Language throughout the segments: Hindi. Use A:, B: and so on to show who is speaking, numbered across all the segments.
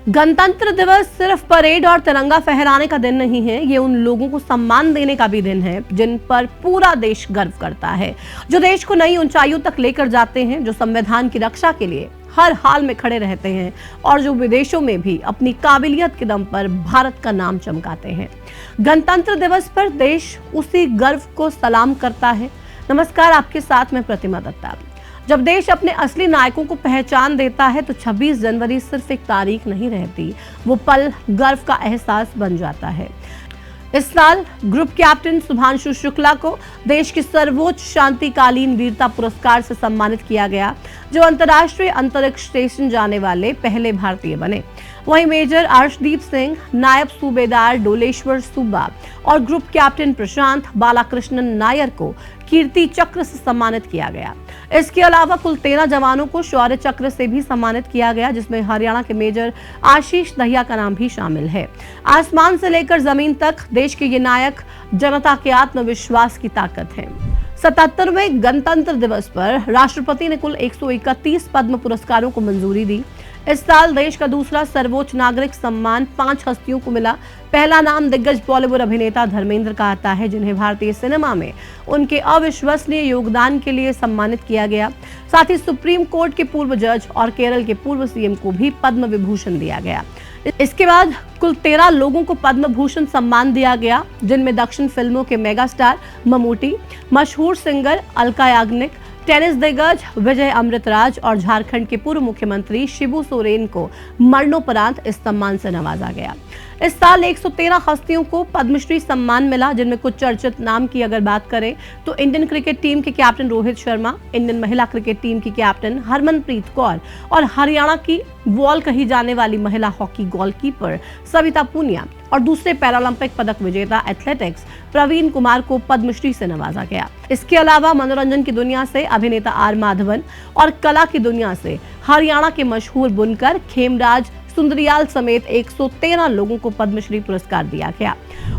A: गणतंत्र दिवस सिर्फ परेड और तिरंगा फहराने का दिन नहीं है, ये उन लोगों को सम्मान देने का भी दिन है जिन पर पूरा देश गर्व करता है, जो देश को नई ऊंचाइयों तक लेकर जाते हैं, जो संविधान की रक्षा के लिए हर हाल में खड़े रहते हैं और जो विदेशों में भी अपनी काबिलियत के दम पर भारत का नाम चमकाते हैं। गणतंत्र दिवस पर देश उसी गर्व को सलाम करता है। नमस्कार, आपके साथ मैं प्रतिमा दत्ता। जब देश अपने असली नायकों को पहचान देता है तो 26 जनवरी सिर्फ एक तारीख नहीं रहती, वो पल गर्व का एहसास बन जाता है। इस साल ग्रुप कैप्टन शुभांशु शुक्ला को देश के सर्वोच्च शांतिकालीन वीरता पुरस्कार से सम्मानित किया गया, जो अंतर्राष्ट्रीय अंतरिक्ष स्टेशन जाने वाले पहले भारतीय बने। वहीं मेजर अर्शदीप सिंह, नायब सूबेदार डोलेश्वर सूबा और ग्रुप कैप्टन प्रशांत बालाकृष्णन नायर को कीर्ति चक्र से सम्मानित किया गया। इसके अलावा कुल 13 जवानों को शौर्य चक्र से भी सम्मानित किया गया, जिसमें हरियाणा के मेजर आशीष दहिया का नाम भी शामिल है। आसमान से लेकर जमीन तक देश के ये नायक जनता के आत्मविश्वास की ताकत है। 77वें गणतंत्र दिवस पर राष्ट्रपति ने कुल 131 पद्म पुरस्कारों को मंजूरी दी। इस साल देश का दूसरा सर्वोच्च नागरिक सम्मान 5 हस्तियों को मिला। पहला नाम दिग्गज बॉलीवुड अभिनेता धर्मेंद्र का आता है, जिन्हें भारतीय सिनेमा में उनके अविश्वसनीय योगदान के लिए सम्मानित किया गया। साथ ही सुप्रीम कोर्ट के पूर्व जज और केरल के पूर्व सीएम को भी पद्म विभूषण दिया गया। इसके बाद कुल 13 लोगों को पद्म भूषण सम्मान दिया गया, जिनमें दक्षिण फिल्मों के मेगा स्टार ममूटी, मशहूर सिंगर अलका याग्निक, टेनिस दिग्गज विजय अमृतराज और झारखंड के पूर्व मुख्यमंत्री शिबू सोरेन को मरणोपरांत इस सम्मान से नवाजा गया। इस साल 113 हस्तियों को पद्मश्री सम्मान मिला, जिनमें कुछ चर्चित नाम की अगर बात करें तो इंडियन क्रिकेट टीम के कैप्टन रोहित शर्मा, इंडियन महिला क्रिकेट टीम की कैप्टन हरमनप्रीत कौर और हरियाणा की वॉल कही जाने वाली महिला हॉकी गोलकीपर सविता पूनिया और दूसरे पैरालंपिक पदक विजेता एथलेटिक्स प्रवीण कुमार को पद्मश्री से नवाजा गया। इसके अलावा मनोरंजन की दुनिया से अभिनेता आर माधवन और कला की दुनिया से हरियाणा के मशहूर बुनकर खेमराज सुंदरियाल समेत 113 लोगों को पद्मश्री पुरस्कार दिया गया।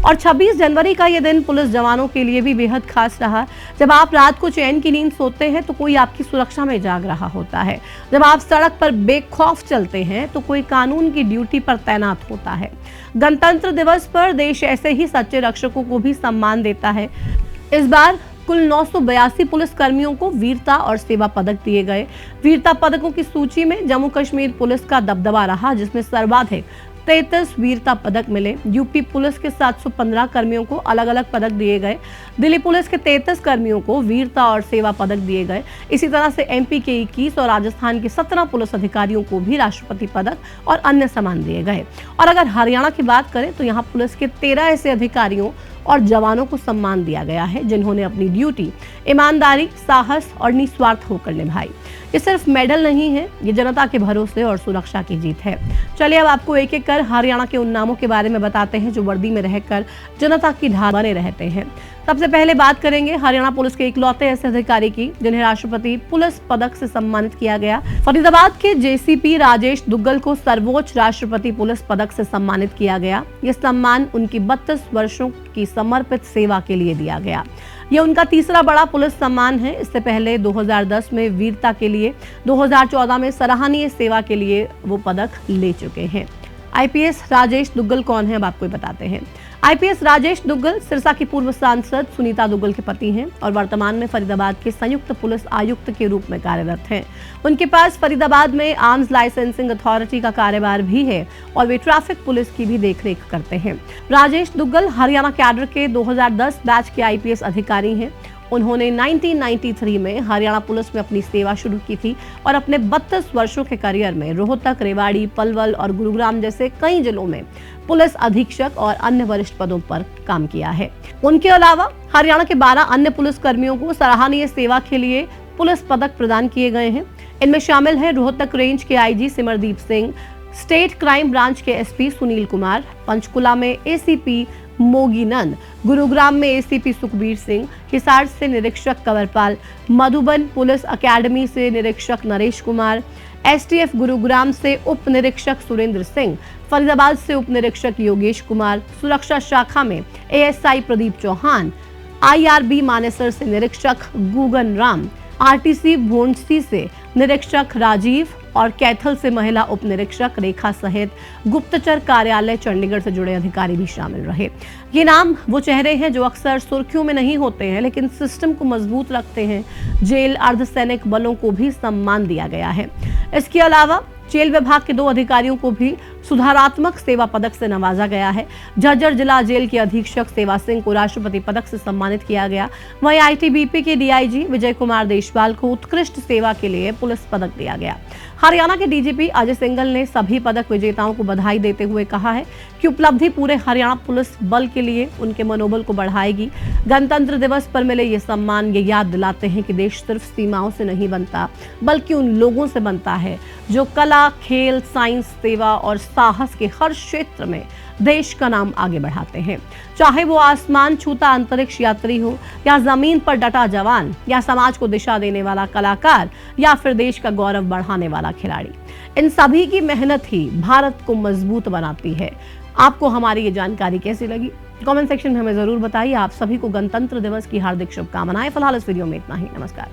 A: और 26 जनवरी का ये दिन पुलिस जवानों के लिए भी बेहद खास रहा। जब आप रात को चैन की नींद सोते हैं तो कोई आपकी सुरक्षा में जाग रहा होता है। जब आप सड़क पर बेखौफ चलते हैं तो कोई कानून की ड्यूटी पर तैनात होता है। गणतंत्र दिवस पर देश ऐसे ही सच्चे रक्षकों को भी सम्मान देता है। इस बार कुल 982 पुलिस कर्मियों को वीरता और सेवा पदक दिए गए। वीरता पदकों की सूची में जम्मू कश्मीर पुलिस का दबदबा रहा, जिसमें सर्वाधिक 33 वीरता पदक मिले। यूपी पुलिस के 715 कर्मियों को अलग अलग पदक दिए गए। दिल्ली पुलिस के 33 कर्मियों को वीरता और सेवा पदक दिए गए। इसी तरह से एमपी के 21 और राजस्थान के 17 पुलिस अधिकारियों को भी राष्ट्रपति पदक और अन्य सम्मान दिए गए। और अगर हरियाणा की बात करें तो यहाँ पुलिस के 13 ऐसे अधिकारियों और जवानों को सम्मान दिया गया है, जिन्होंने अपनी ड्यूटी ईमानदारी, साहस और निस्वार्थ होकर निभाई। ये सिर्फ मेडल नहीं है, ये जनता के भरोसे और सुरक्षा की जीत है। चलिए अब आपको एक एक कर हरियाणा के उन नामों के बारे में बताते हैं जो वर्दी में रहकर जनता की ढाल बने रहते हैं। सबसे पहले बात करेंगे हरियाणा पुलिस के इकलौते ऐसे अधिकारी की जिन्हें राष्ट्रपति पुलिस पदक से सम्मानित किया गया। फरीदाबाद के जेसीपी राजेश दुग्गल को सर्वोच्च राष्ट्रपति पुलिस पदक से सम्मानित किया गया। यह सम्मान उनकी 32 वर्षों की समर्पित सेवा के लिए दिया गया। यह उनका तीसरा बड़ा पुलिस सम्मान है। इससे पहले 2010 में वीरता के लिए, 2014 में सराहनीय सेवा के लिए वो पदक ले चुके हैं। आईपीएस राजेश दुग्गल कौन है, अब आपको बताते हैं। आईपीएस राजेश दुग्गल सिरसा की पूर्व सांसद सुनीता दुग्गल के पति हैं और वर्तमान में फरीदाबाद के संयुक्त पुलिस आयुक्त के रूप में कार्यरत हैं। उनके पास फरीदाबाद में आर्म्स लाइसेंसिंग अथॉरिटी का कार्यभार भी है और वे ट्रैफिक पुलिस की भी देखरेख करते हैं। राजेश दुग्गल हरियाणा कैडर के 2010 बैच के आईपीएस अधिकारी हैं। उन्होंने 1993 में हरियाणा पुलिस में अपनी सेवा शुरू की थी और अपने 32 वर्षों के करियर में रोहतक, रेवाड़ी, पलवल और गुरुग्राम जैसे कई जिलों में पुलिस अधीक्षक और अन्य वरिष्ठ पदों पर काम किया है। उनके अलावा हरियाणा के 12 अन्य पुलिस कर्मियों को सराहनीय सेवा के लिए पुलिस पदक प्रदान किए गए हैं। इनमें शामिल है रोहतक रेंज के IG Simardeep Singh, state crime branch के एसपी सुनील कुमार, पंचकुला में एसीपी मोगीनंद, गुरुग्राम में एसीपी सुखबीर सिंह, हिसार से निरीक्षक कंवरपाल, मधुबन पुलिस अकेडमी से निरीक्षक नरेश कुमार, एसटीएफ गुरुग्राम से उप निरीक्षक सुरेंद्र सिंह, फरीदाबाद से उप निरीक्षक योगेश कुमार, सुरक्षा शाखा में एएसआई प्रदीप चौहान, आईआरबी मानेसर से निरीक्षक गुगन राम, आरटीसी भोंडसी से निरीक्षक राजीव और कैथल से महिला उप निरीक्षक रेखा सहित गुप्तचर कार्यालय चंडीगढ़ से जुड़े अधिकारी भी शामिल रहे। ये नाम वो चेहरे हैं जो अक्सर सुर्खियों में नहीं होते हैं, लेकिन सिस्टम को मजबूत रखते हैं। जेल अर्धसैनिक बलों को भी सम्मान दिया गया है। इसके अलावा जेल विभाग के 2 अधिकारियों को भी सुधारात्मक सेवा पदक से नवाजा गया है। झज्जर जिला जेल के अधीक्षक सेवा सिंह को राष्ट्रपति पदक से सम्मानित किया गया। वहीं आईटीबीपी के डीआईजी विजय कुमार देशवाल को उत्कृष्ट सेवा के लिए पुलिस पदक दिया गया। हरियाणा के डीजीपी अजय सिंघल ने सभी पदक विजेताओं को बधाई देते हुए कहा है कि उपलब्धि पूरे हरियाणा पुलिस बल के लिए उनके मनोबल को बढ़ाएगी। गणतंत्र दिवस पर मिले ये सम्मान ये याद दिलाते हैं कि देश सिर्फ सीमाओं से नहीं बनता, बल्कि उन लोगों से बनता है जो कला, खेल, साइंस, सेवा और साहस के हर क्षेत्र में देश का नाम आगे बढ़ाते हैं। चाहे वो आसमान छूता अंतरिक्ष यात्री हो, या जमीन पर डटा जवान, या समाज को दिशा देने वाला कलाकार, या फिर देश का गौरव बढ़ाने वाला खिलाड़ी। इन सभी की मेहनत ही भारत को मजबूत बनाती है। आपको हमारी ये जानकारी कैसी लगी? कमेंट सेक्शन में हमें जरूर बताइए। आप सभी को गणतंत्र दिवस की हार्दिक शुभकामनाएं। फिलहाल इस वीडियो में इतना ही। नमस्कार।